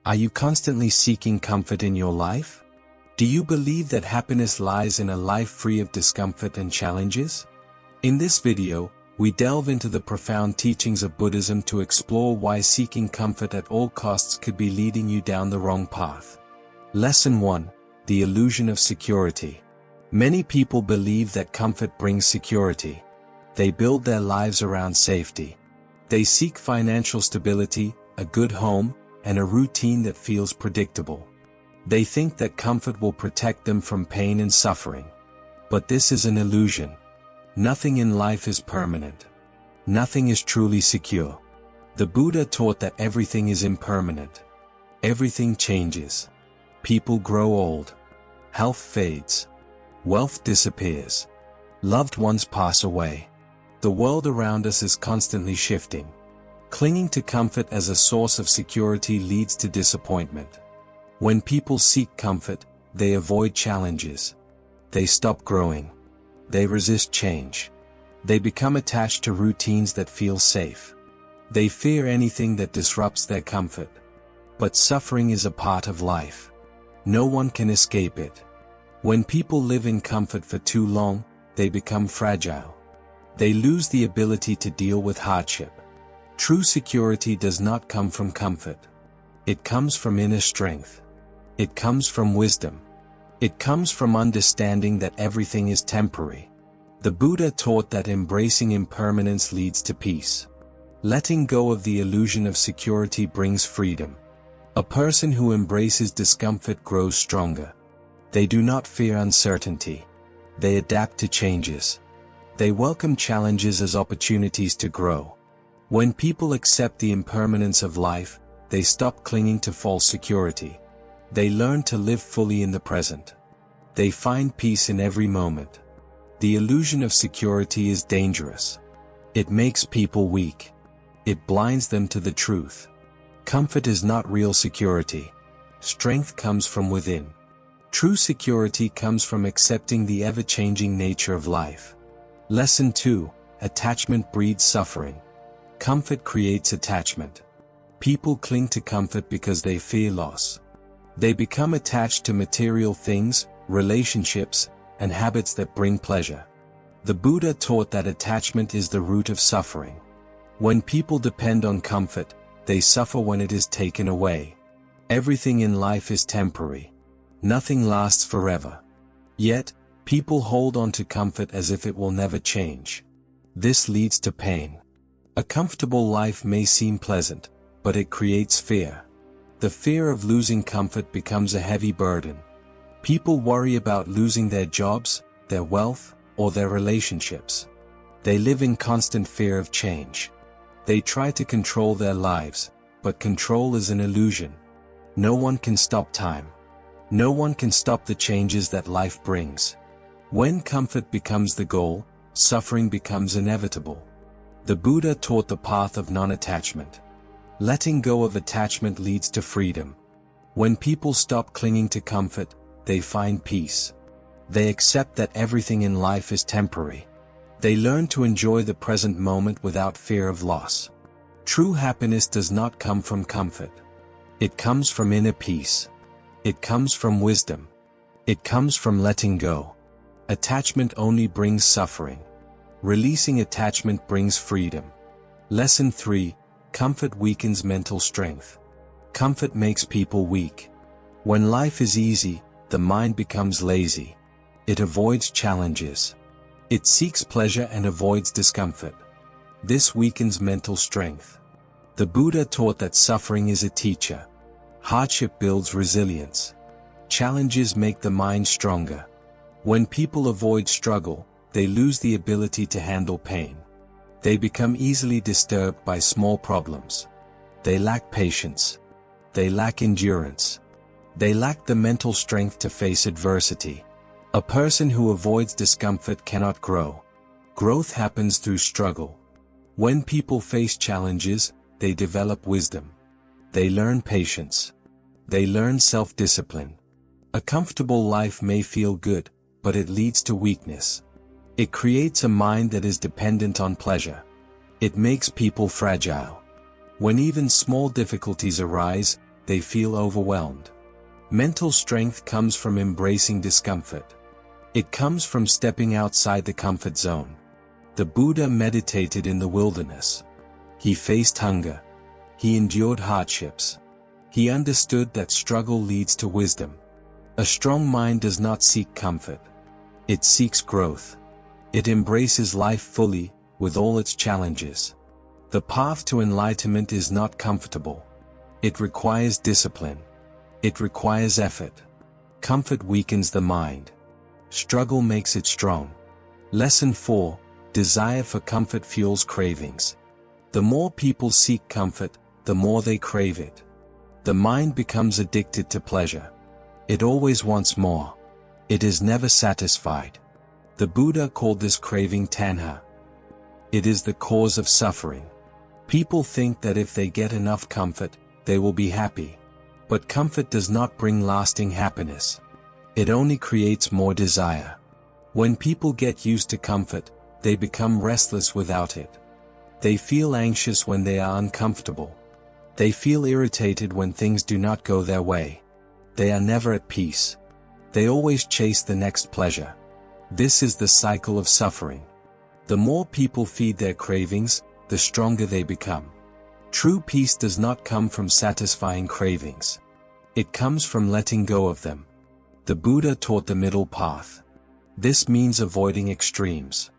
Are you constantly seeking comfort in your life? Do you believe that happiness lies in a life free of discomfort and challenges? In this video, we delve into the profound teachings of Buddhism to explore why seeking comfort at all costs could be leading you down the wrong path. Lesson 1. The illusion of security. Many people believe that comfort brings security. They build their lives around safety. They seek financial stability, a good home, and a routine that feels predictable. They think that comfort will protect them from pain and suffering. But this is an illusion. Nothing in life is permanent. Nothing is truly secure. The Buddha taught that everything is impermanent. Everything changes. People grow old. Health fades. Wealth disappears. Loved ones pass away. The world around us is constantly shifting. Clinging to comfort as a source of security leads to disappointment. When people seek comfort, they avoid challenges. They stop growing. They resist change. They become attached to routines that feel safe. They fear anything that disrupts their comfort. But suffering is a part of life. No one can escape it. When people live in comfort for too long, they become fragile. They lose the ability to deal with hardship. True security does not come from comfort. It comes from inner strength. It comes from wisdom. It comes from understanding that everything is temporary. The Buddha taught that embracing impermanence leads to peace. Letting go of the illusion of security brings freedom. A person who embraces discomfort grows stronger. They do not fear uncertainty. They adapt to changes. They welcome challenges as opportunities to grow. When people accept the impermanence of life, they stop clinging to false security. They learn to live fully in the present. They find peace in every moment. The illusion of security is dangerous. It makes people weak. It blinds them to the truth. Comfort is not real security. Strength comes from within. True security comes from accepting the ever-changing nature of life. Lesson 2. Attachment breeds suffering. Comfort creates attachment. People cling to comfort because they fear loss. They become attached to material things, relationships, and habits that bring pleasure. The Buddha taught that attachment is the root of suffering. When people depend on comfort, they suffer when it is taken away. Everything in life is temporary. Nothing lasts forever. Yet, people hold on to comfort as if it will never change. This leads to pain. A comfortable life may seem pleasant, but it creates fear. The fear of losing comfort becomes a heavy burden. People worry about losing their jobs, their wealth, or their relationships. They live in constant fear of change. They try to control their lives, but control is an illusion. No one can stop time. No one can stop the changes that life brings. When comfort becomes the goal, suffering becomes inevitable. The Buddha taught the path of non-attachment. Letting go of attachment leads to freedom. When people stop clinging to comfort, they find peace. They accept that everything in life is temporary. They learn to enjoy the present moment without fear of loss. True happiness does not come from comfort. It comes from inner peace. It comes from wisdom. It comes from letting go. Attachment only brings suffering. Releasing attachment brings freedom. Lesson 3. Comfort weakens mental strength. Comfort makes people weak. When life is easy, the mind becomes lazy. It avoids challenges. It seeks pleasure and avoids discomfort. This weakens mental strength. The Buddha taught that suffering is a teacher. Hardship builds resilience. Challenges make the mind stronger. When people avoid struggle, they lose the ability to handle pain. They become easily disturbed by small problems. They lack patience. They lack endurance. They lack the mental strength to face adversity. A person who avoids discomfort cannot grow. Growth happens through struggle. When people face challenges, they develop wisdom. They learn patience. They learn self-discipline. A comfortable life may feel good, but it leads to weakness. It creates a mind that is dependent on pleasure. It makes people fragile. When even small difficulties arise, they feel overwhelmed. Mental strength comes from embracing discomfort. It comes from stepping outside the comfort zone. The Buddha meditated in the wilderness. He faced hunger. He endured hardships. He understood that struggle leads to wisdom. A strong mind does not seek comfort. It seeks growth. It embraces life fully, with all its challenges. The path to enlightenment is not comfortable. It requires discipline. It requires effort. Comfort weakens the mind. Struggle makes it strong. Lesson 4. Desire for comfort fuels cravings. The more people seek comfort, the more they crave it. The mind becomes addicted to pleasure. It always wants more. It is never satisfied. The Buddha called this craving tanha. It is the cause of suffering. People think that if they get enough comfort, they will be happy. But comfort does not bring lasting happiness. It only creates more desire. When people get used to comfort, they become restless without it. They feel anxious when they are uncomfortable. They feel irritated when things do not go their way. They are never at peace. They always chase the next pleasure. This is the cycle of suffering. The more people feed their cravings, the stronger they become. True peace does not come from satisfying cravings. It comes from letting go of them. The Buddha taught the middle path. This means avoiding extremes.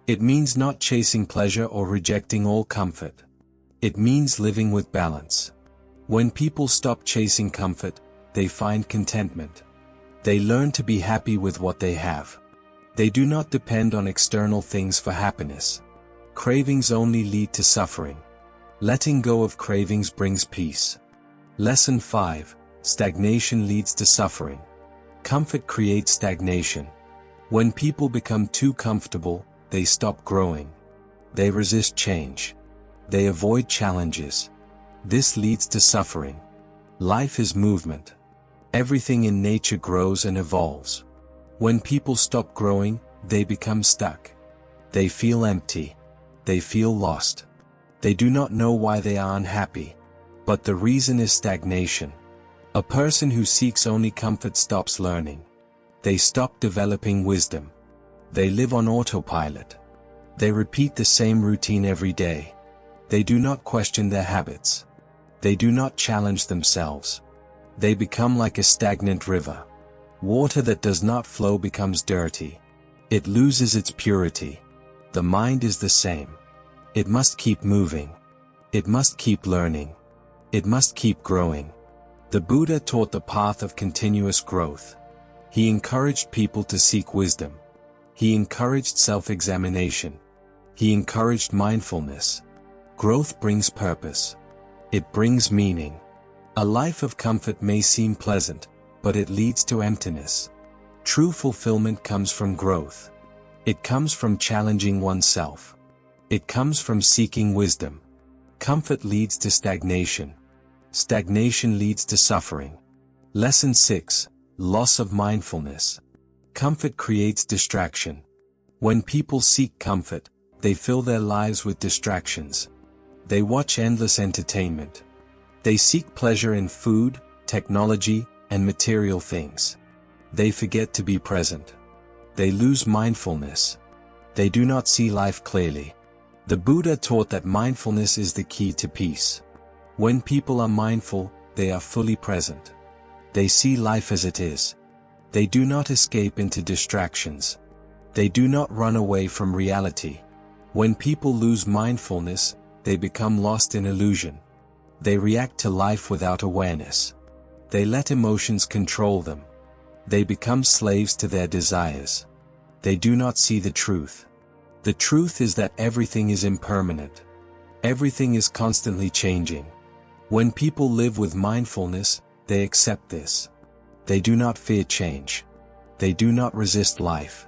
It means not chasing pleasure or rejecting all comfort. It means living with balance. When people stop chasing comfort, they find contentment. They learn to be happy with what they have. They do not depend on external things for happiness. Cravings only lead to suffering. Letting go of cravings brings peace. Lesson 5. Stagnation leads to suffering. Comfort creates stagnation. When people become too comfortable, they stop growing. They resist change. They avoid challenges. This leads to suffering. Life is movement. Everything in nature grows and evolves. When people stop growing, they become stuck. They feel empty. They feel lost. They do not know why they are unhappy. But the reason is stagnation. A person who seeks only comfort stops learning. They stop developing wisdom. They live on autopilot. They repeat the same routine every day. They do not question their habits. They do not challenge themselves. They become like a stagnant river. Water that does not flow becomes dirty. It loses its purity. The mind is the same. It must keep moving. It must keep learning. It must keep growing. The Buddha taught the path of continuous growth. He encouraged people to seek wisdom. He encouraged self-examination. He encouraged mindfulness. Growth brings purpose. It brings meaning. A life of comfort may seem pleasant, but it leads to emptiness. True fulfillment comes from growth. It comes from challenging oneself. It comes from seeking wisdom. Comfort leads to stagnation. Stagnation leads to suffering. Lesson 6. Loss of mindfulness. Comfort creates distraction. When people seek comfort, they fill their lives with distractions. They watch endless entertainment. They seek pleasure in food, technology, and material things. They forget to be present. They lose mindfulness. They do not see life clearly. The Buddha taught that mindfulness is the key to peace. When people are mindful, they are fully present. They see life as it is. They do not escape into distractions. They do not run away from reality. When people lose mindfulness, they become lost in illusion. They react to life without awareness. They let emotions control them. They become slaves to their desires. They do not see the truth. The truth is that everything is impermanent. Everything is constantly changing. When people live with mindfulness, they accept this. They do not fear change. They do not resist life.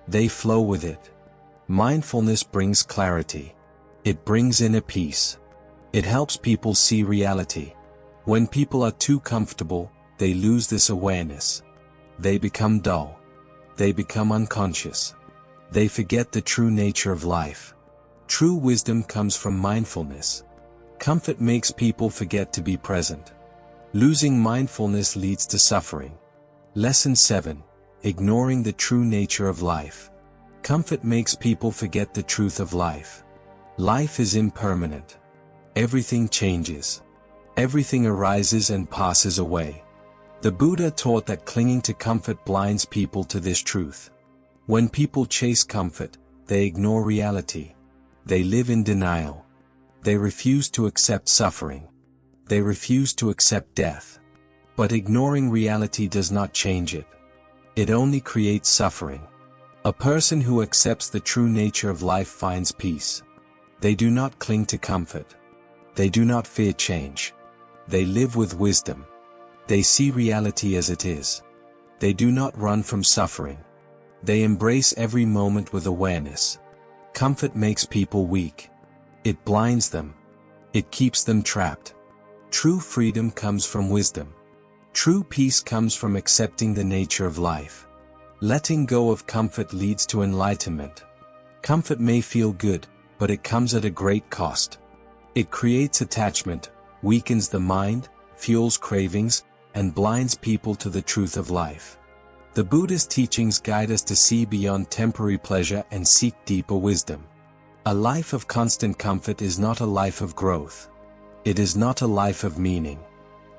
They flow with it. Mindfulness brings clarity. It brings inner peace. It helps people see reality. When people are too comfortable, they lose this awareness. They become dull. They become unconscious. They forget the true nature of life. True wisdom comes from mindfulness. Comfort makes people forget to be present. Losing mindfulness leads to suffering. Lesson 7. Ignoring the true nature of life. Comfort makes people forget the truth of life. Life is impermanent. Everything changes. Everything arises and passes away. The Buddha taught that clinging to comfort blinds people to this truth. When people chase comfort, they ignore reality. They live in denial. They refuse to accept suffering. They refuse to accept death. But ignoring reality does not change it. It only creates suffering. A person who accepts the true nature of life finds peace. They do not cling to comfort. They do not fear change. They live with wisdom. They see reality as it is. They do not run from suffering. They embrace every moment with awareness. Comfort makes people weak. It blinds them. It keeps them trapped. True freedom comes from wisdom. True peace comes from accepting the nature of life. Letting go of comfort leads to enlightenment. Comfort may feel good, but it comes at a great cost. It creates attachment, weakens the mind, fuels cravings, and blinds people to the truth of life. The Buddha's teachings guide us to see beyond temporary pleasure and seek deeper wisdom. A life of constant comfort is not a life of growth. It is not a life of meaning.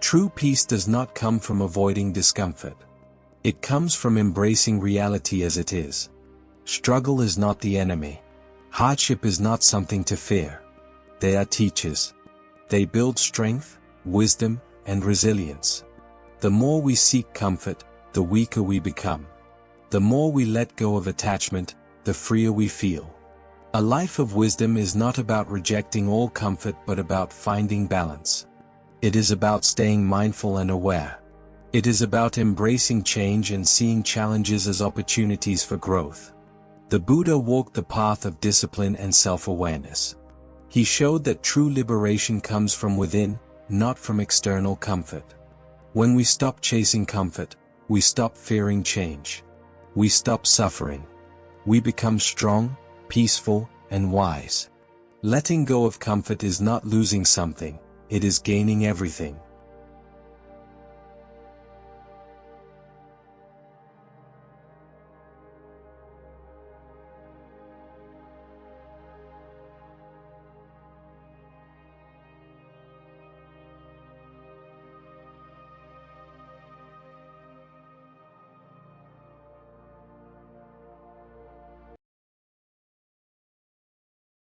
True peace does not come from avoiding discomfort. It comes from embracing reality as it is. Struggle is not the enemy. Hardship is not something to fear. They are teachers. They build strength, wisdom, and resilience. The more we seek comfort, the weaker we become. The more we let go of attachment, the freer we feel. A life of wisdom is not about rejecting all comfort but about finding balance. It is about staying mindful and aware. It is about embracing change and seeing challenges as opportunities for growth. The Buddha walked the path of discipline and self-awareness. He showed that true liberation comes from within, not from external comfort. When we stop chasing comfort, we stop fearing change. We stop suffering. We become strong, peaceful, and wise. Letting go of comfort is not losing something, it is gaining everything.